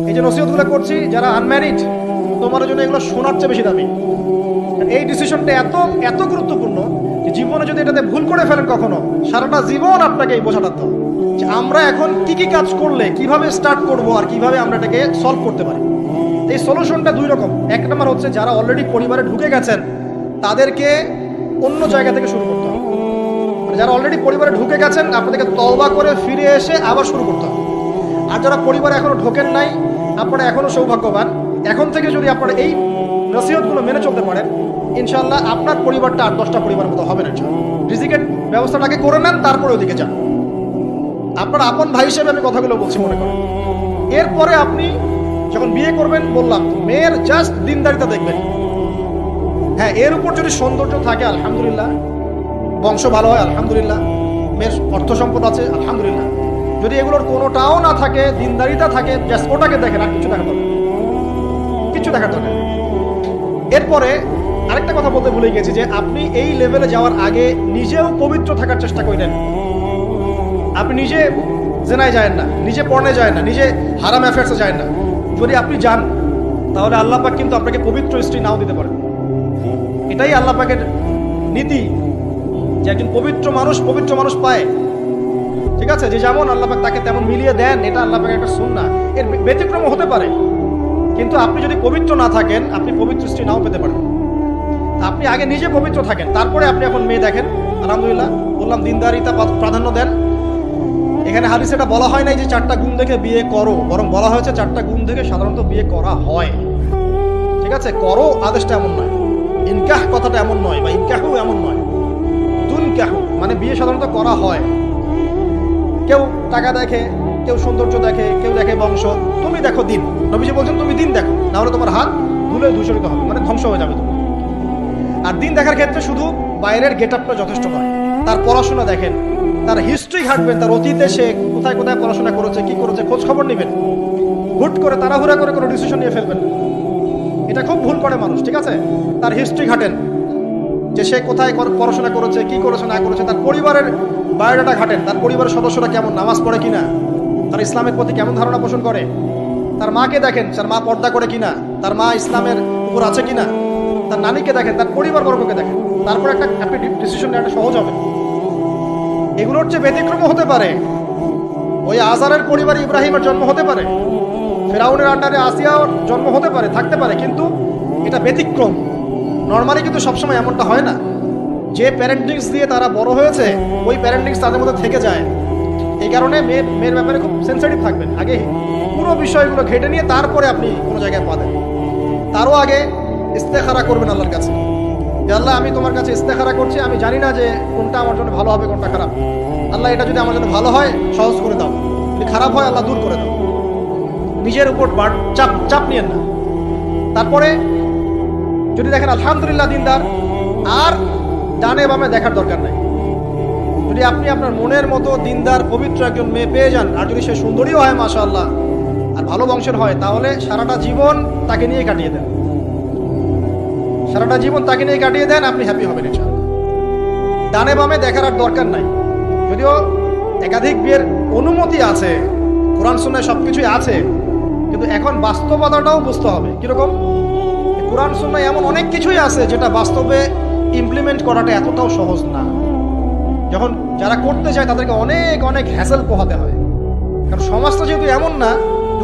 এই যে নসিহতগুলো করছি, যারা আনম্যারিড, তোমার জন্য এগুলো শোনার চেয়ে বেশি দামি। এই ডিসিশনটা এত এত গুরুত্বপূর্ণ যে জীবনে যদি এটাতে ভুল করে ফেলেন কখনো, সারাটা জীবন আপনাকে এই বোঝাটা তো যে আমরা এখন কি কি কাজ করলে কিভাবে স্টার্ট করব আর কিভাবে আমরা এটাকে সলভ করতে পারি। এই সলিউশনটা দুই রকম। এক নম্বর হচ্ছে যারা অলরেডি পরিবারে ঢুকে গেছেন তাদেরকে অন্য জায়গা থেকে শুরু করতে হবে। মানে যারা অলরেডি পরিবারে ঢুকে গেছেন আপনাদেরকে তওবা করে ফিরে এসে আবার শুরু করতে হবে। আর যারা পরিবারে এখনো ঢোকেন নাই, আপনারা এখনো সৌভাগ্যবান। এখন থেকে যদি আপনারা এই নসিহতগুলো মেনে চলতে পারেন, ইনশাআল্লাহ আপনার পরিবারটা 8-10টা পরিবার মতো হবে না। রিজিকের ব্যবস্থাটাকে করে নেন, তারপরে ওদিকে যান। আপনার আপন ভাই হিসেবে আমি কথাগুলো বলছি, মনে করেন। এরপরে আপনি যখন বিয়ে করবেন, বললাম মেয়ের জাস্ট দিনদারিতা দেখবেন। হ্যাঁ, এর উপর যদি সৌন্দর্য থাকে আলহামদুলিল্লাহ, বংশ ভালো হয় আলহামদুলিল্লাহ, মেয়ের অর্থ সম্পদ আছে আলহামদুলিল্লাহ। যদি এগুলোর কোনোটাও না থাকে, দিনদারিতা থাকে, জাস্ট ওটাকে দেখেন, আর কিছু দেখার দরকার, কিছু দেখার দরকার। এরপরে আরেকটা কথা বলতে ভুলে গেছি যে আপনি এই লেভেলে যাওয়ার আগে নিজেও পবিত্র থাকার চেষ্টা করেন। আপনি নিজে জেনায় যায় না, নিজে পর্নে যায় না, নিজে হারাম অ্যাফেয়ার্সে যায় না। যদি আপনি যান তাহলে আল্লাহ পাক কিন্তু আপনাকে পবিত্র স্ত্রী নাও দিতে পারেন। এটাই আল্লাহ পাকের নীতি যে একজন পবিত্র মানুষ পায়। ঠিক আছে, যে যেমন আল্লাহ পাক তাকে তেমন মিলিয়ে দেন, এটা আল্লাহ পাকের একটা সুন্নাহ। এর ব্যতিক্রম হতে পারে, কিন্তু আপনি যদি পবিত্র না থাকেন আপনি পবিত্র স্ত্রী নাও পেতে পারেন। আপনি আগে নিজে পবিত্র থাকেন, তারপরে আপনি এখন মেয়ে দেখেন। আলহামদুলিল্লাহ, বললাম দিনদারিতা প্রাধান্য দেন। এখানে হাদিসে এটা বলা হয় নাই যে 4টা গুণ দেখে বিয়ে করো, বরং বলা হয়েছে 4টা গুণ দেখে সাধারণত বিয়ে করা হয়। ঠিক আছে, করো আদেশটা এমন নয়, ইনকাহ কথাটা এমন নয়, বা ইনকাহু এমন নয়, দুনকাহু মানে বিয়ে সাধারণত করা হয়। কেউ টাকা দেখে, কেউ সৌন্দর্য দেখে, কেউ দেখে বংশ। তুমি দেখো দিন। নবীজি বলছেন তুমি দিন দেখো, না হলে তোমার হাত ধুলে ধূসরিত হবে, মানে ধ্বংস হয়ে যাবে তুমি। আর দিন দেখার ক্ষেত্রে শুধু বাইরের গেট আপটা যথেষ্ট নয়, তার পড়াশোনা দেখেন, তার হিস্ট্রি ঘাটবেন, তার অতীতে সে কোথায় কোথায় পড়াশোনা করেছে, কি করেছে, খোঁজ খবর নেবেন। হুট করে তাড়াহুড়া করে কোনো ডিসিশন নিয়ে ফেলবেন না, এটা খুব ভুল করে মানুষ। ঠিক আছে, তার হিস্ট্রি ঘাটেন, যে সে কোথায় পড়াশোনা করেছে, কি করেছে না করেছে। তার পরিবারের বায়োডাটা ঘাটেন, তার পরিবারের সদস্যরা কেমন, নামাজ পড়ে কিনা, তার ইসলামের প্রতি কেমন ধারণা পোষণ করে। তার মাকে দেখেন, তার মা পর্দা করে কিনা, তার মা ইসলামের উপর আছে কিনা। তার নানিকে দেখেন, তার পরিবার বর্গকে দেখেন, তারপর আপনি ডিসিশন নেওয়াটা সহজ হবে। এগুলোর চেয়ে ব্যতিক্রম হতে পারে। ওই আজারের পরিবারে ইব্রাহিমের জন্ম হতে পারে, ফেরাউনের আন্ডারে আসিয়ার জন্ম হতে পারে, থাকতে পারে, কিন্তু এটা ব্যতিক্রম। নর্মালি কিন্তু সবসময় এমনটা হয় না। যে প্যারেন্টিংস দিয়ে তারা বড় হয়েছে, ওই প্যারেন্টিংস তাদের মধ্যে থেকে যায়। এই কারণে মেয়ের ব্যাপারে খুব সেন্সিটিভ থাকবেন। আগে পুরো বিষয়গুলো ঘেটে নিয়ে তারপরে আপনি কোনো জায়গায় পা দেন। তারও আগে ইস্তেখারা করবেন আল্লাহর কাছে, যে আল্লাহ আমি তোমার কাছে ইস্তেখারা করছি, আমি জানি না যে কোনটা আমার জন্য ভালো হবে, কোনটা খারাপ। আল্লাহ এটা যদি আমার জন্য ভালো হয় সহজ করে দাও, যদি খারাপ হয় আল্লাহ দূর করে দাও। নিজের উপর চাপ নিয়েন না। তারপরে যদি দেখেন আলহামদুলিল্লাহ দিনদার, আর ডানে বামে দেখার দরকার নাই। যদি আপনি আপনার মনের মতো দিনদার পবিত্র একজন মেয়ে পেয়ে যান, আর যদি সে সুন্দরীও হয় মাশাআল্লাহ, আর ভালো বংশের হয়, তাহলে সারাটা জীবন তাকে নিয়ে কাটিয়ে দেন, সারাটা জীবন তাকে নিয়ে কাটিয়ে দেন, আপনি হ্যাপি হবেন ইনশাআল্লাহ। ডানে বামে দেখার আর দরকার নাই। যদিও একাধিক বিয়ের অনুমতি আছে, কোরআন সুন্নাহয় সবকিছুই আছে, কিন্তু এখন বাস্তবতাটাও বুঝতে হবে। কিরকম? কোরআন সুন্নাহয় এমন অনেক কিছুই আছে যেটা বাস্তবে ইমপ্লিমেন্ট করাটা এতটাও সহজ না। যখন যারা করতে যায় তাদেরকে অনেক অনেক হ্যাসেল পোহাতে হয়, কারণ সমাজটা যেহেতু এমন না।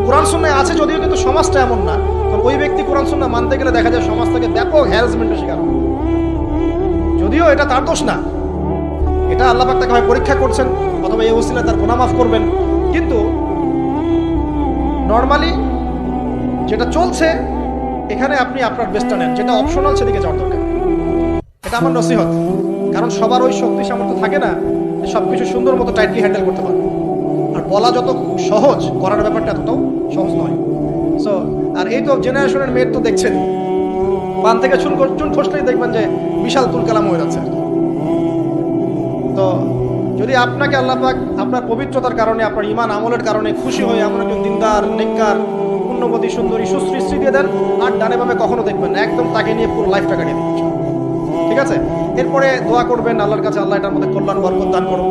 কোরআন সুন্নাহয় আছে যদিও, কিন্তু সমাজটা এমন না। কারণ ওই ব্যক্তি কোরআন সুন্নাহ মানতে গেলে দেখা যায় সমাজ থেকে ব্যাপক হ্যারাসমেন্টের শিকার হয়। যদিও এটা তার দোষ না, এটা আল্লাহ পাক তাকে হয় পরীক্ষা করছেন, অথবা এই ওসিলায় তার গুনাহ মাফ করবেন। কিন্তু নর্মালি যেটা চলছে, এখানে আপনি আপনার বেস্টটা নেন, যেটা অপশনাল সেদিকে যাওয়ার দরকার। এটা আমার নসিহত। কারণ সবার ওই শক্তি সামর্থ্য থাকে না যে সবকিছু সুন্দর মতো টাইটলি হ্যান্ডেল করতে পারে। আর বলা যত সহজ, করার ব্যাপারটা এতটাও সহজ নয়। সো আর এই তো জেনারেশনের মেয়ের তো দেখছেন, পান থেকে চুন খসলেই দেখবেন যে বিশাল তুল কালাম হয়ে যাচ্ছে। তো যদি আপনাকে আল্লাহ পাক আপনার পবিত্রতার কারণে, আপনার ঈমান আমলের কারণে খুশি হয়ে এমন একজন দিনদার, নেককার, পুণ্যবতী, সুন্দরী, সুশ্রী স্ত্রী দিয়ে দেন, আর ডানে বামে কখনো দেখবেন না, একদম তাকে নিয়ে পুরো লাইফটা কাটিয়ে দিন। ঠিক আছে, এরপরে দোয়া করবেন আল্লাহর কাছে, আল্লাহ এটার মধ্যে কল্যাণ বরকত দান করুন।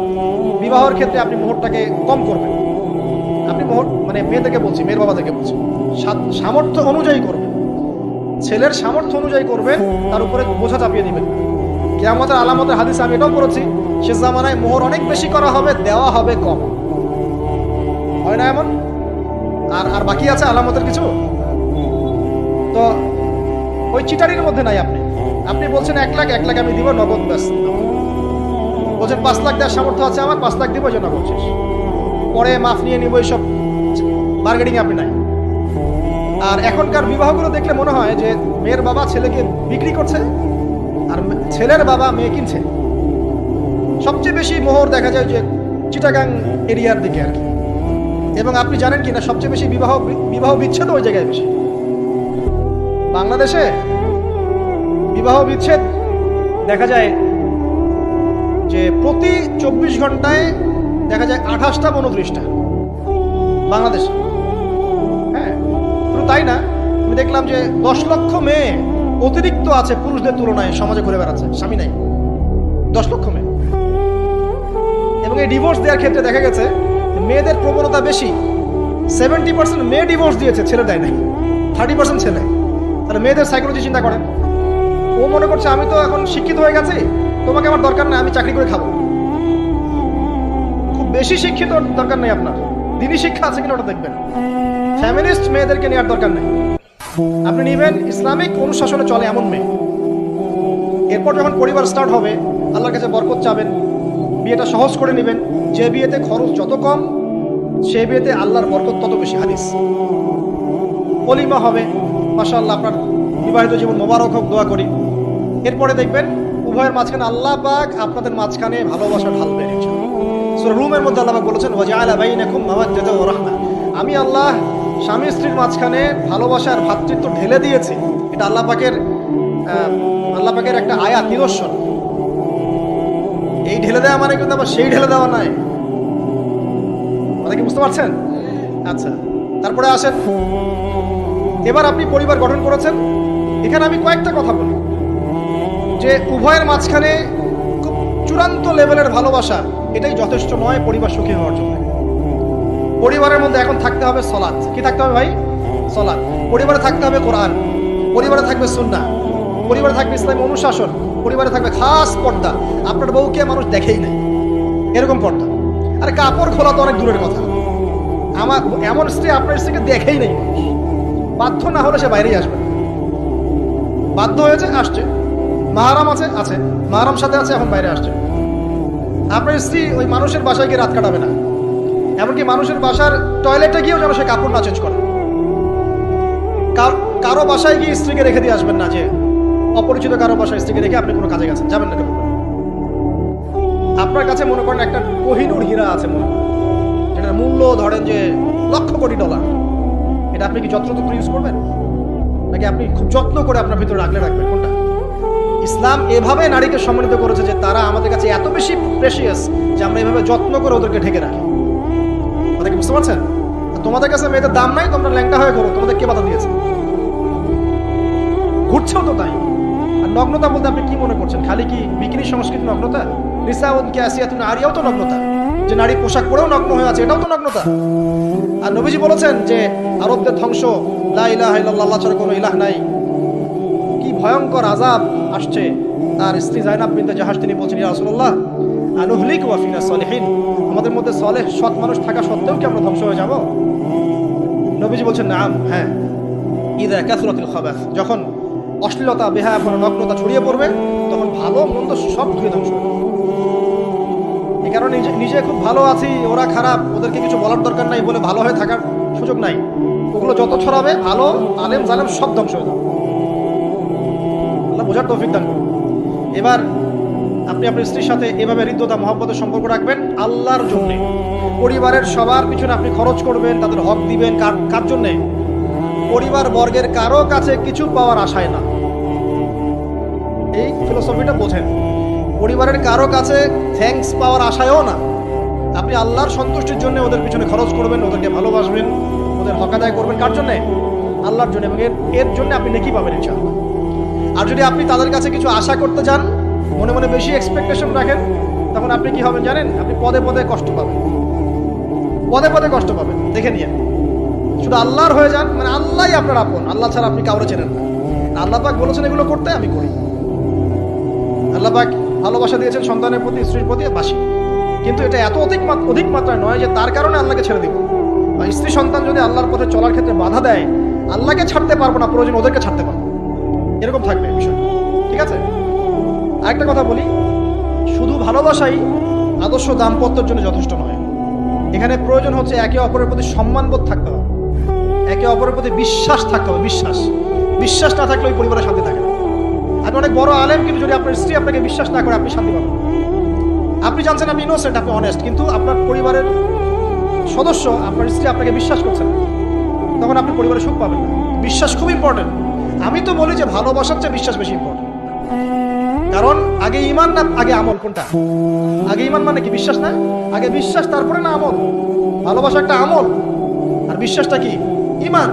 বিবাহের ক্ষেত্রে আপনি মুহূর্তটাকে কম করবেন। আপনি মানে মেয়েদেরকে বলছি, মেয়ের বাবাদেরকে বলছি, সামর্থ্য অনুযায়ী করবেন, ছেলের সামর্থ্য অনুযায়ী করবেন, তার উপরে বোঝা চাপিয়ে দিবেন। কিয়ামতের আলামতের হাদিস আমি এটাও পড়েছি, শেষ জামানায় মোহর অনেক বেশি করা হবে, দেওয়া হবে কম, হয় না এমন? আর বাকি আছে আলামতের কিছু। তো ওই চিটারির মধ্যে নাই আপনি। আপনি বলছেন 1 লাখ আমি দিব নগদ, ব্যাস। বলছেন 5 লাখ দেওয়ার সামর্থ্য আছে আমার, 5 লাখ দিব, যে নগদ শেষ, পরে মাফ নিয়ে নিব, এইসব বার্গেনিং আপনি নাই। আর এখনকার বিবাহগুলো দেখলে মনে হয় যে মেয়ের বাবা ছেলেকে বিক্রি করছে আর ছেলের বাবা মেয়ে কিনছে। সবচেয়ে বেশি মোহর দেখা যায় যে চিটাগাং এরিয়ার দিকে আর কি। এবং আপনি জানেন কি না, সবচেয়ে বেশি বিবাহ বিচ্ছেদ ওই জায়গায় বেশি। বাংলাদেশে বিবাহ বিচ্ছেদ দেখা যায় যে প্রতি 24 ঘন্টায় দেখা যায় 28টা 29টা বাংলাদেশে। হ্যাঁ, শুধু তাই না, আমি দেখলাম যে 10 লক্ষ মেয়ে অতিরিক্ত আছে পুরুষদের তুলনায় সমাজে ঘুরে বেড়াচ্ছে, স্বামী নাই, 10 লক্ষ মেয়ে। এবং এই ডিভোর্স দেওয়ার ক্ষেত্রে দেখা গেছে মেয়েদের প্রবণতা বেশি। 70% মেয়ে ডিভোর্স দিয়েছে, ছেলে দেয় নাই, 30% ছেলে। তাহলে মেয়েদের সাইকোলজি চিন্তা করেন। ও মনে করছে আমি তো এখন শিক্ষিত হয়ে গেছি, তোমাকে আমার দরকার নেই, আমি চাকরি করে খাবো। খুব বেশি শিক্ষিত দরকার নেই আপনার, দিনই শিক্ষা আছে কিনা ওটা দেখবেন। ফ্যামিলিস্ট মেয়েদেরকে নেওয়ার দরকার নেই, আপনি নিবেন ইসলামিক অনুশাসনে চলে এমন মেয়ে। এরপর যখন পরিবার স্টার্ট হবে, আল্লাহর কাছে বরকত চাবেন, বিয়েটা সহজ করে নেবেন। যে বিয়েতে খরচ যত কম, সে বিয়েতে আল্লাহর বরকত তত বেশি। হাদিস। ওলিমা হবে, মাশাআল্লাহ, আপনার বিবাহিত জীবন মোবারক হোক, দোয়া করি। এরপরে দেখবেন উভয়ের মাঝখানে আল্লাহ পাক আপনাদের মাঝখানে ভালোবাসা ঢালবেন। সূরা রুমের মধ্যে আল্লাহ পাক বলেছেন, ওয়াজআলা বাইনাকুম মাওয়াদ্দাতা ওয়া রাহমা, আমি আল্লাহ স্বামী স্ত্রীর মাঝখানে ভালোবাসার ভ্রাতৃত্ব ঢেলে দিয়েছি। এটা আল্লাহ পাকের একটা আয়াত, নিদর্শন। এই ঢেলে দেওয়া মানে কিন্তু আবার সেই ঢেলে দেওয়া নয়। কি বুঝতে পারছেন? আচ্ছা, তারপরে আসেন, এবার আপনি পরিবার গঠন করেছেন। এখানে আমি কয়েকটা কথা বলি যে উভয়ের মাঝখানে খুব চূড়ান্ত লেভেলের ভালোবাসা, এটাই যথেষ্ট নয় পরিবার সুখী হওয়ার জন্য। পরিবারের মধ্যে এখন থাকতে হবে সলাত। কি থাকতে হবে ভাই? সলাত। পরিবারে থাকতে হবে কোরআন, পরিবারে থাকবে সুন্নাহ, পরিবারে থাকবে ইসলামী অনুশাসন, পরিবারে থাকবে খাস পর্দা। আপনার বউকে মানুষ দেখেই নাই, এরকম পর্দা। আরে কাপড় খোলা তো অনেক দূরের কথা, আমার এমন স্ত্রী আপনার স্ত্রীকে দেখেই নেই। বাধ্য না হলে সে বাইরেই আসবে, বাধ্য হয়েছে, আসছে, মাহারাম আছে, মাহারাম সাথে আছে, এখন বাইরে আসছে। আপনার স্ত্রী ওই মানুষের বাসায় গিয়ে রাত কাটাবে না, এমনকি মানুষের বাসার টয়লেটে গিয়েও যেন সে কাপড় না চেঞ্জ করে। কারো বাসায় গিয়ে স্ত্রীকে রেখে দিয়ে আসবেন না, যে অপরিচিত কারো বাসায় স্ত্রীকে রেখে আপনি কোনো কাজে গেছেন, যাবেন না। আপনার কাছে মনে করেন একটা কোহিনূর হীরা আছে, মনে করেন যেটার মূল্য ধরেন যে লক্ষ কোটি ডলার, এটা আপনি কি যত্রতত্র ইউজ করবেন, নাকি আপনি খুব যত্ন করে আপনার ভিতরে রাখবেন? কোনটা? ইসলাম এভাবে নারীকে সম্মানিত করেছে যে তারা আমাদের কাছে এত বেশি প্রেশিয়াস যে আমরা এভাবে যত্ন করে ওদেরকে ঢেকে রাখি। কথা কি বুঝতে পারছেন? তোমাদের কাছে মেয়েদের দাম নাই, তোমরা ল্যাংটা হয়ে করো, তোমাদের কে বাধা দিয়েছে? ঘুরছেও তো তাই। আর নগ্নতা বলতে আপনি কি মনে করছেন? খালি কি বিকিনি সংস্কৃতি নগ্নতা? নিসাউন কাসিয়াতুন আরিয়াও তো নগ্নতা, যে নারী পোশাক পরেও নগ্ন হয়ে আছে, এটাও তো নগ্নতা। আর নবীজি বলেছেন যে আরবদের ধ্বংস, লা ইলাহা ইল্লাল্লাহ, আল্লাহ ছাড়া কোনো ইলাহ নাই। কি ভয়ঙ্কর আযাব আসছে। তার স্ত্রী জাইনাব বিনতে জাহাশ তিনি বলছেন, ইয়া রাসূলুল্লাহ আনুহলিক ওয়া ফিনা সালিহিন, আমাদের মধ্যে সালেহ সৎ মানুষ থাকা সত্ত্বেও কি আমরা ধ্বংস হয়ে যাব? নবীজি বলছেন, নাম, হ্যাঁ। ইযা কাসরাতিল খাবাস, যখন অশ্লীলতা, বেহায়াপনা, নগ্নতা ছড়িয়ে পড়বে, তখন ভালো মন্দ সব ধুয়ে ধ্বংস হবে। এই কারণে নিজে খুব ভালো আছি, ওরা খারাপ, ওদেরকে কিছু বলার দরকার নাই বলে ভালো হয়ে থাকার সুযোগ নাই। ওগুলো যত ছড়াবে, ভালো আলেম জালেম সব ধ্বংস হয়ে যাবে। আল্লাহ বোঝার তৌফিক দান করুন। এবার আপনি আপনার স্ত্রীর সাথে এভাবে হৃদ্যতা মহব্বতের সম্পর্ক রাখবেন আল্লাহর জন্য। পরিবারের সবার পিছনে আপনি খরচ করবেন, তাদের হক দিবেন। কার জন্যে? পরিবার বর্গের কারো কাছে কিছু পাওয়ার আশায় না। এই ফিলোসফিটা বোঝেন। পরিবারের কারো কাছে থ্যাঙ্কস পাওয়ার আশায়ও না। আপনি আল্লাহর সন্তুষ্টির জন্য ওদের পিছনে খরচ করবেন, ওদেরকে ভালোবাসবেন, ওদের হক আদায় করবেন। কার জন্যে? আল্লাহর জন্য। এবং এর জন্য আপনি নেকি পাবেন ইনশাআল্লাহ। আর যদি আপনি তাদের কাছে কিছু আশা করতে যান, মনে মনে বেশি এক্সপেকটেশন রাখেন, তখন আপনি কি হবেন জানেন? আপনি পদে পদে কষ্ট পাবেন। পদে পদে কষ্ট পাবেন, দেখে নিয়ে। শুধু আল্লাহর হয়ে যান, মানে আল্লাহই আপনার আপন, আল্লাহ ছাড়া আপনি কাউরে চেনেন না। আল্লাহ পাক বলেছেন এগুলো করতে, আমি করি। আল্লাহ পাক ভালোবাসা দিয়েছেন সন্তানের প্রতি, স্ত্রীর প্রতি, বাসি। কিন্তু এটা এত অধিক মাত্রায় নয় যে তার কারণে আল্লাহকে ছেড়ে দিব। বা স্ত্রী সন্তান যদি আল্লাহর পথে চলার ক্ষেত্রে বাধা দেয়, আল্লাহকে ছাড়তে পারবো না, প্রয়োজন ওদেরকে ছাড়তে পারবো, এরকম থাকবে বিষয়। ঠিক আছে? আরেকটা কথা বলি, শুধু ভালোবাসাই আদর্শ দাম্পত্যের জন্য যথেষ্ট নয়। এখানে প্রয়োজন হচ্ছে একে অপরের প্রতি সম্মানবোধ থাকতে হবে, একে অপরের প্রতি বিশ্বাস থাকতে হবে। বিশ্বাস না থাকলে ওই পরিবারে শান্তি থাকে না। আপনি অনেক বড় আলেম, কিন্তু যদি আপনার স্ত্রী আপনাকে বিশ্বাস না করে, আপনি শান্তি পাবেন। আপনি জানছেন আপনি ইনোসেন্ট, আপনি অনেস্ট, কিন্তু আপনার পরিবারের সদস্য, আপনার স্ত্রী আপনাকে বিশ্বাস করছে না, তখন আপনি পরিবারে সুখ পাবেন না। বিশ্বাস খুব ইম্পর্টেন্ট। আমি তো বলি যে ভালোবাসার চেয়ে বিশ্বাস বেশি ইম্পর্টেন্ট। কারণ আগে ঈমান না আগে আমল? কোনটা আগে? ঈমান মানে কি? বিশ্বাস না? আগে বিশ্বাস, তারপরে না আমল? ভালোবাসা একটা আমল, আর বিশ্বাসটা কি? ঈমান।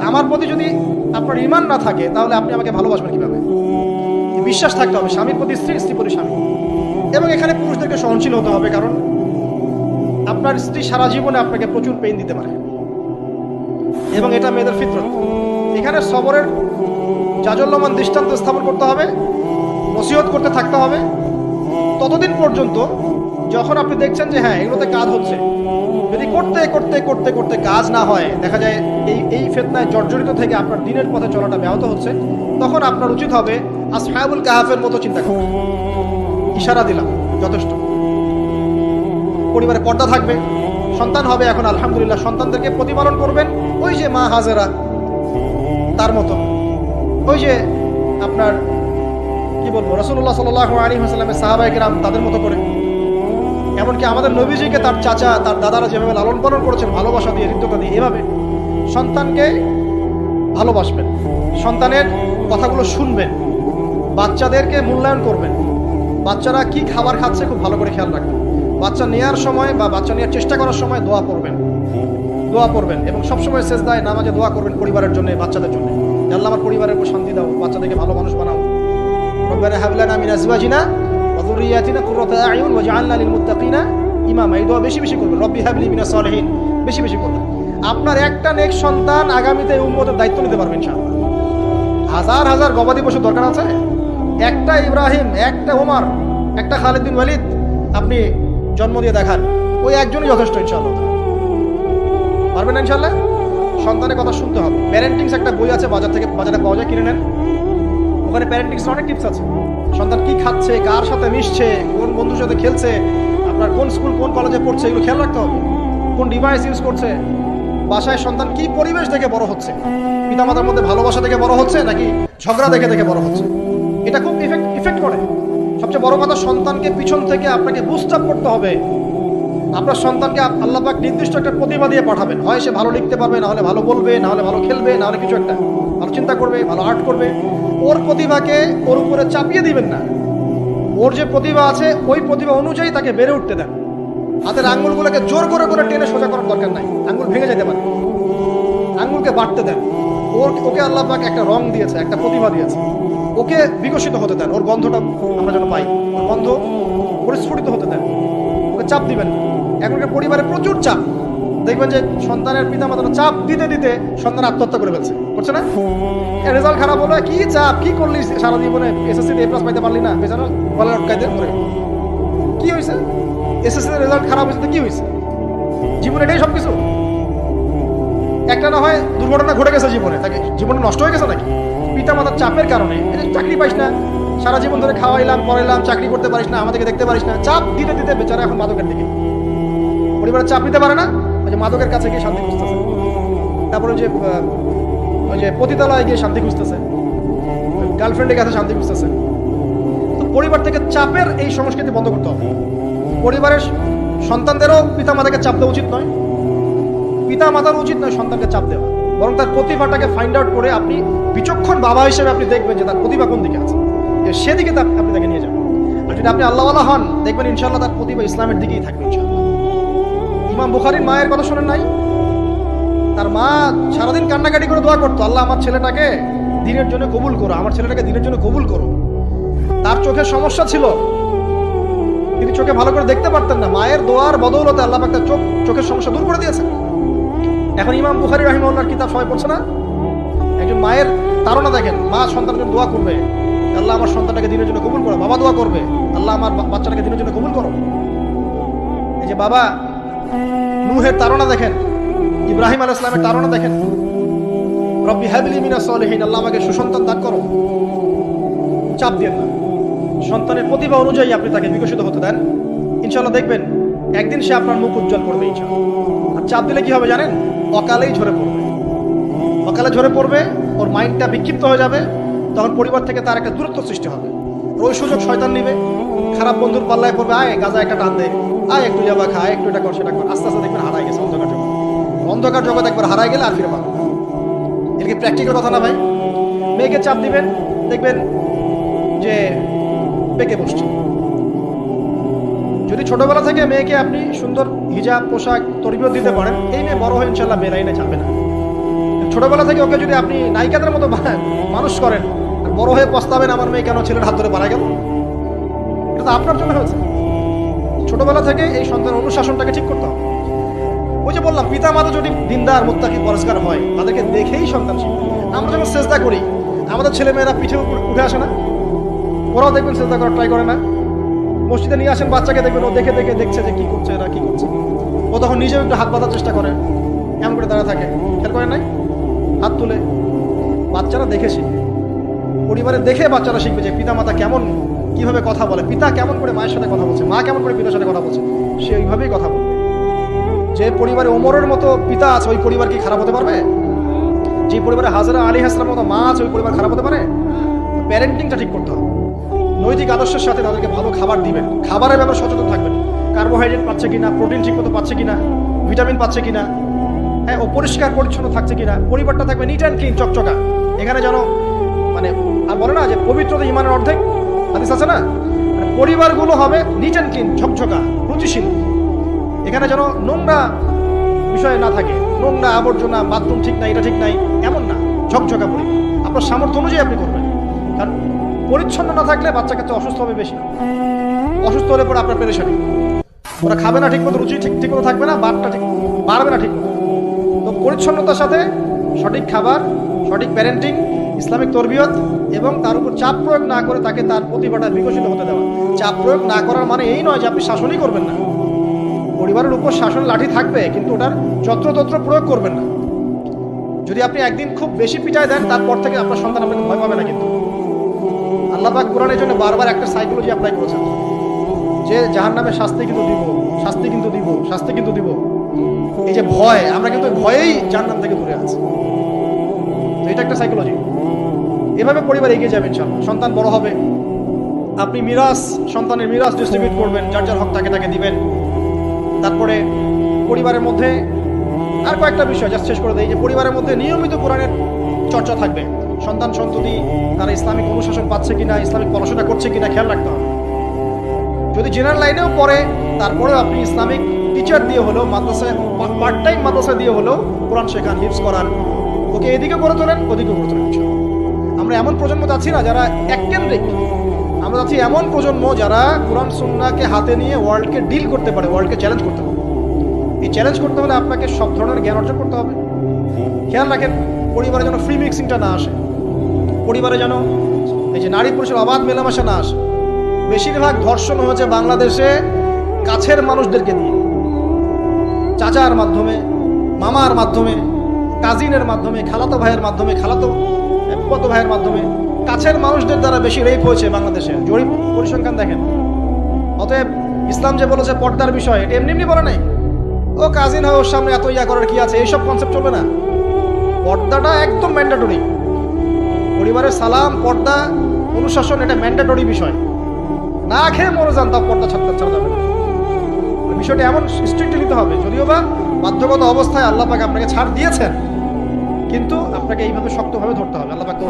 আমার প্রতি যদি আপনার ঈমান না থাকে, তাহলে আপনি আমাকে ভালোবাসবেন কিভাবে? বিশ্বাস থাকতে হবে, স্বামীর প্রতি স্ত্রী, স্ত্রী প্রতি স্বামী। এবং এখানে পুরুষদেরকে সহনশীল হতে হবে, কারণ আপনার স্ত্রী সারা জীবনে আপনাকে প্রচুর পেইন দিতে পারে, এবং এটা মেয়েদের ফিতরত। এখানে সবরের জাজল্যমান দৃষ্টান্ত স্থাপন করতে হবে, নসিহত করতে থাকতে হবে ততদিন পর্যন্ত যখন আপনি দেখছেন যে হ্যাঁ এগুলোতে কাজ হচ্ছে। যদি করতে করতে করতে করতে কাজ না হয়, দেখা যায় এই ফিতনায় জর্জরিত থেকে আপনার দিনের পথে চলাটা ব্যাহত হচ্ছে, তখন আপনার উচিত হবে আসহাবুল কাহাফের মতো চিন্তা করা। ইশারা দিলাম, যথেষ্ট। পরিবারে পর্দা থাকবে, সন্তান হবে, এখন আলহামদুলিল্লাহ সন্তানদেরকে প্রতিপালন করবেন ওই যে মা হাজেরা তার মতো, ওই যে আপনার কি বলবো রাসূলুল্লাহ সাল্লাল্লাহু আলাইহি ওয়াসাল্লামের সাহাবায়ে কেরাম তাদের মতো করে। এমনকি আমাদের নবীজিকে তার চাচা, তার দাদারা যেভাবে লালন পালন করেছেন ভালোবাসা দিয়ে, হৃদ্যতা দিয়ে, এভাবে সন্তানকে ভালোবাসবেন, সন্তানের কথাগুলো শুনবেন, বাচ্চাদেরকে মূল্যায়ন করবেন। বাচ্চারা কি খাবার খাচ্ছে খুব ভালো করে খেয়াল রাখবেন। বাচ্চা নেওয়ার সময় বা বাচ্চা নেওয়ার চেষ্টা করার সময় দোয়া পড়বেন এবং সবসময় সেজদায় নামাজে দোয়া করবেন পরিবারের জন্য, বাচ্চাদের জন্য। আল্লাহ আমার পরিবারের উপর শান্তি দাও, বাচ্চাদেরকে ভালো মানুষ বানাও। রব্বানা হাব লানা মিন আজওয়াজিনা ওয়া যুররিয়াতিনা কুররাতা আ'য়ুন ওয়াজআলনা লিল মুত্তাকিনা ইমামা। এই দোয়া বেশি বেশি করবেন। রব্বি হাবলি মিনাস সালিহিন বেশি বেশি করবেন। আপনার একটা নেক সন্তান আগামীতে উম্মতের দায়িত্ব নিতে পারবেন ইনশাআল্লাহ। হাজার হাজার গবাদি পশু দরকার আছে? একটা ইব্রাহিম, একটা ওমর, একটা খালিদ বিন ওয়ালিদ আপনি জন্ম দিয়ে দেখান, ওই একজনই যথেষ্ট ইনশাআল্লাহ। পারবেন না ইনশাআল্লাহ? সন্তানের কথা শুনতে হবে। প্যারেন্টিংস একটা বই আছে, বাজারে পাওয়া যায়, কিনে নেন। ওখানে প্যারেন্টিংস অনেক টিপস আছে। সন্তান কি খাচ্ছে, কার সাথে মিশছে, কোন বন্ধুর সাথে খেলছে, আপনার কোন স্কুল কোন কলেজে পড়ছে, এগুলো খেয়াল রাখতে হবে। কোন ডিভাইস ইউজ করছে, বাসায় সন্তান কি পরিবেশ দেখে বড় হচ্ছে, পিতামাতার মধ্যে ভালোবাসা দেখে বড় হচ্ছে নাকি ঝগড়া দেখে দেখে বড় হচ্ছে, এটা খুব ইফেক্ট করে। সবচেয়ে বড় কথা, সন্তানকে পিছন থেকে আপনাকে বুস্ট আপ করতে হবে। আপনার সন্তানকে আল্লাহ পাক নির্দিষ্ট একটা প্রতিভা দিয়ে পাঠাবেন। হয় সে ভালো লিখতে পারবে, না হলে ভালো বলবে, না হলে ভালো খেলবে, না হলে কিছু একটা ভালো চিন্তা করবে, ভালো আর্ট করবে। ওর প্রতিভাকে ওর উপরে চাপিয়ে দিবেন না। ওর যে প্রতিভা আছে ওই প্রতিভা অনুযায়ী তাকে বেড়ে উঠতে দেন। হাতের আঙ্গুলগুলোকে জোর করে করে টেনে সোজা করার দরকার নাই, আঙ্গুল ভেঙে যেতে পারে। আঙ্গুলকে বাড়তে দেন। ওকে আল্লাহ পাক একটা রং দিয়েছে, একটা প্রতিভা দিয়েছে, ওকে বিকশিত হতে দেন। ওর গন্ধটা আমরা যেন পাই, ওর গন্ধ পরিস্ফুটিত হতে দেন। ওকে চাপ দিবেন। এখনকার পরিবারে প্রচুর চাপ, দেখবেন যে সন্তানের পিতামাতারা চাপ দিতে দিতে সন্তান আত্মহত্যা করে ফেলছে, করছে না? রেজাল্ট খারাপ হলো, কি চাপ, কি করলি সারা জীবনে, এসএসসি এ প্লাস পাইতে পারলি না, বেচারা গলায় আটকাইতে করে। কি হয়েছে? এসএসসি রেজাল্ট খারাপ হয়েছে তো কি হয়েছে? জীবনে এটাই সবকিছু? একটা না হয় দুর্ঘটনা ঘটে গেছে জীবনে, তাকে জীবনে নষ্ট হয়ে গেছে নাকি? পিতামাতার চাপের কারণে। চাকরি পাইস না, সারা জীবন ধরে খাওয়াইলাম পড়াইলাম, চাকরি করতে পারিস না, আমাদেরকে দেখতে পারিস না, চাপ দিতে দিতে বেচারা এখন মাদকের দিকে। পরিবারের চাপ নিতে পারে না, ওই যে মাদকের কাছে গিয়ে শান্তি খুঁজতেছে, তারপরে ওই যে পতিতালয়ে গিয়ে শান্তি খুঁজতেছে, গার্লফ্রেন্ডের কাছে শান্তি খুঁজতেছে। তো পরিবার থেকে চাপের এই সংস্কৃতি বন্ধ করতে হবে। পরিবারের সন্তানদেরও পিতামাতাকে চাপ দেওয়া উচিত নয়, পিতামাতার উচিত নয় সন্তানকে চাপ দেওয়া। বরং তার প্রতিভাটাকে ফাইন্ড আউট করে আপনি বিচক্ষণ বাবা হিসেবে আপনি দেখবেন যে তার প্রতিভা কোন দিকে আছে, সেদিকে আপনি তাকে নিয়ে যাবেন। আর যদি আপনি আল্লাহওয়ালা হন, দেখবেন ইনশাআল্লাহ তার প্রতিভা ইসলামের দিকেই থাকবে ইনশাআল্লাহ। ইমাম বুখারীর মায়ের কথা শোনেন নাই? তার মা সারাদিন কান্নাকাটি করে দোয়া করতো, আল্লাহ আমার ছেলেটাকে দিনের জন্য কবুল করো, আমার ছেলেটাকে দিনের জন্য কবুল করো। তার চোখে সমস্যা ছিল, তিনি চোখে ভালো করে দেখতে পারতেন না, মায়ের দোয়ার বদৌলতে আল্লাহ পাক তার চোখের সমস্যা দূর করে দিয়েছেন। এখন ইমাম বুখারী রাহিমাহুল্লাহর কিতাব সবাই পড়ছে না? একজন মায়ের তাড়না দেখেন, মা সন্তানের জন্য দোয়া করবে, আল্লাহ আমার সন্তানটাকে দিনের জন্য কবুল করো। বাবা দোয়া করবে, আল্লাহ আমার বাচ্চাটাকে দিনের জন্য কবুল করো। এই যে বাবা নূহের তাড়না দেখেন, ইব্রাহিম আলাইহিস সালামের তাড়না দেখেন, রব্বি হাবলি মিনাস সলিহিন, আল্লাহ আমাকে সুসন্তান দান করো। চাপ দিয়ে না, সন্তানের প্রতিভা অনুযায়ী আপনি তাকে বিকশিত হতে দেন, ইনশাআল্লাহ দেখবেন একদিন সে আপনার মুখ উজ্জ্বল করবে ইনশাআল্লাহ। আর চাপ দিলে কি হবে জানেন? অকালেই ঝরে পড়বে, অকালে ঝরে পড়বে, ওর মাইন্ডটা বিক্ষিপ্ত হয়ে যাবে, তখন পরিবার থেকে তার একটা দূরত্ব সৃষ্টি হবে। ওই সুযোগ শয়তান নিবে, খারাপ বন্ধুর পাল্লায় পড়বে, আয় গাঁজা একটা টান দে, আয় একটু যাবা খা, একটু এটা কর সেটা কর, আস্তে আস্তে দেখবেন হারাই গেছে অন্ধকার জগৎ। অন্ধকার জগৎ একবার হারাই গেলে আর ফিরে পাবে। এটা কি প্র্যাকটিক্যাল কথা না ভাই? মেয়েকে চাপ দিবেন, দেখবেন যে পেকে বসছে। যদি ছোটবেলা থেকে মেয়েকে আপনি সুন্দর হিজাব পোশাক তরবিয়ত দিতে পারেন, এই মেয়ে বড় হয়ে ইনশাআল্লাহ বেলাইনে যাবে না। ছোটবেলা থেকে ওকে যদি আপনি নায়িকাদের মতো মানুষ করেন, আর বড় হয়ে পস্তাবেন আমার মেয়ে কেন ছেলের হাত ধরে মারা গেল, এটা তো আপনার জন্য হয়েছে। ছোটবেলা থেকে এই সন্তানের অনুশাসনটাকে ঠিক করতে হবে। ওই যে বললাম, পিতা মাতা যদি দিনদার মুত্তাকি পরিষ্কার হয়, তাদেরকে দেখেই সন্তান শিখবে। আমরা যখন চেষ্টা করি, আমাদের ছেলে মেয়েরা পিঠে উঠে আসে না? ওরাও দেখবেন চেষ্টা করার ট্রাই করে না? মসজিদে নিয়ে আসেন বাচ্চাকে, দেখবেন ও দেখে দেখে দেখছে যে কি করছে এরা, কি করছে। ও তখন নিজেও একটু হাত বাঁধার চেষ্টা করে, এমন করে দাঁড়া থাকে, খেয়াল করেন নাই? হাত তুলে। বাচ্চারা দেখে শিখবে, পরিবারে দেখে বাচ্চারা শিখবে যে পিতা মাতা কেমন, কিভাবে কথা বলে, পিতা কেমন করে মায়ের সাথে কথা বলছে, মা কেমন করে পিতার সাথে কথা বলছে, সে ওইভাবেই কথা বলবে। যে পরিবারে ওমরের মতো পিতা আছে, ওই পরিবার কি খারাপ হতে পারবে? যে পরিবারে হাজরা আলাইহিস সালামের মতো মা আছে, ওই পরিবার খারাপ হতে পারে? প্যারেন্টিংটা ঠিক করতে হবে। নৈতিক আদর্শের সাথে তাদেরকে ভালো খাবার দিবেন, খাবারের ব্যাপারে সচেতন থাকবেন। কার্বোহাইড্রেট পাচ্ছে কিনা, প্রোটিন ঠিক মতো পাচ্ছে কিনা, ভিটামিন পাচ্ছে কিনা, হ্যাঁ, ও পরিষ্কার পরিচ্ছন্ন থাকছে কিনা, পরিবারটা থাকবে নিট অ্যান্ড ক্লিন, চকচকা। এখানে যেন মানে আর বলে না যে পবিত্রতা ইমানের অর্ধেক, হাদিস আছে না? মানে পরিবারগুলো হবে নিট অ্যান্ড ক্লিন, ঝকঝকা, রুচিশীল। এখানে যেন নোংরা বিষয় না থাকে, নোংরা আবর্জনা, বাথরুম ঠিক নাই, এটা ঠিক নাই, এমন না, ঝকঝকা পরিবার। আপনার সামর্থ্য অনুযায়ী আপনি করবেন, কারণ পরিচ্ছন্ন না থাকলে বাচ্চা কাচ্চা অসুস্থ হবে বেশি। অসুস্থ হলে পরে আপনার পেরেশানি, ওরা খাবে না ঠিক মতো, রুচি ঠিক মতো থাকবে না, বাটটা ঠিক বাড়বে না ঠিক মতো। তো পরিচ্ছন্নতার সাথে সঠিক খাবার, সঠিক প্যারেন্টিং, ইসলামিক তরবিয়ত এবং তার উপর চাপ প্রয়োগ না করে তাকে তার প্রতিভাটা বিকশিত হতে দেওয়া। চাপ প্রয়োগ না করার মানে এই নয় যে আপনি শাসনই করবেন না। পরিবারের উপর শাসন লাঠি থাকবে, কিন্তু ওটার যত্রতত্র প্রয়োগ করবেন না। যদি আপনি একদিন খুব বেশি পিটায় দেন, তারপর থেকে আপনার সন্তান আপনাকে ভয় পাবে না। কিন্তু আল্লাহ পাক কোরআনের জন্য বারবার একটা সাইকোলজি অ্যাপ্লাই করেছেন যে জাহান্নামে শাস্তি কিন্তু দিব, শাস্তি কিন্তু দিব, শাস্তি কিন্তু দিব। এই যে ভয়, আমরা কিন্তু ভয়েই জাহান্নাম থেকে দূরে আছি। তো এটা একটা সাইকোলজি। এভাবে পরিবার এগিয়ে যাবে ইনশাআল্লাহ। সন্তান বড় হবে, আপনি মিরাস, সন্তানের মিরাস ডিস্ট্রিবিউট করবেন, যার যার হক তাকে তাকে দিবেন। তারপরে পরিবারের মধ্যে আর কয়েকটা বিষয় জাস্ট শেষ করে দেয়, যে পরিবারের মধ্যে নিয়মিত কোরআনের চর্চা থাকবে। সন্তান সন্ততি তারা ইসলামিক অনুশাসন পাচ্ছে কিনা, ইসলামিক পড়াশোনা করছে কিনা খেয়াল রাখতে হবে। যদি জেনারেল লাইনেও পড়ে, তারপরেও আপনি ইসলামিক টিচার দিয়ে হলেও, মাদ্রাসায় পার্ট টাইম মাদ্রাসা দিয়ে হলেও কোরআন শেখান, হিফজ করান, ওকে এদিকে করে তোলেন, ওদিকে করে তোলেন। আমরা এমন প্রজন্ম চাচ্ছি না যারা এককেন্দ্রিক, আমরা চাচ্ছি এমন প্রজন্ম যারা কোরআন সুন্নাহকে হাতে নিয়ে ওয়ার্ল্ডকে ডিল করতে পারে, ওয়ার্ল্ডকে চ্যালেঞ্জ করতে পারে। এই চ্যালেঞ্জ করতে হলে আপনাকে সব ধরনের জ্ঞান অর্জন করতে হবে। খেয়াল রাখেন, পরিবারে যেন ফ্রি মিক্সিংটা না আসে, পরিবারে যেন এই যে নারী পুরুষের অবাধ মেলামেশা না আসে। বেশিরভাগ ধর্ষণ হয়েছে বাংলাদেশে কাছের মানুষদেরকে দিয়ে, চাচার মাধ্যমে, মামার মাধ্যমে, কাজিনের মাধ্যমে, খালাতো ভাইয়ের মাধ্যমে, খালাতো কত ভাইয়ের মাধ্যমে, কাছের মানুষদের দ্বারা বেশি রেপ হয়েছে বাংলাদেশে। জরিপ পরিসংখ্যান দেখেন। অতএব ইসলাম যে বলেছে পর্দার বিষয়, এটা এমনি এমনি বলে নাই। ও কাজিন হয়, ওর সামনে এত ইয়া করার কি আছে, এইসব কনসেপ্ট চলবে না। পর্দাটা একদম ম্যান্ডেটরি। পরিবারের সালাম, পর্দা, অনুশাসন, এটা ম্যান্ডেটরি বিষয়। না খেয়ে মরে যান, তাও পর্দা ছাড়া যাবে না। বিষয়টা এমন স্ট্রিক্টলি নিতে হবে। যদিও বা বাধ্যগত অবস্থায় আল্লাহ পাক আপনাকে ছাড় দিয়েছেন, কিন্তু আপনাকে এইভাবে শক্তভাবে ধরতে হবে। আল্লাহ পাক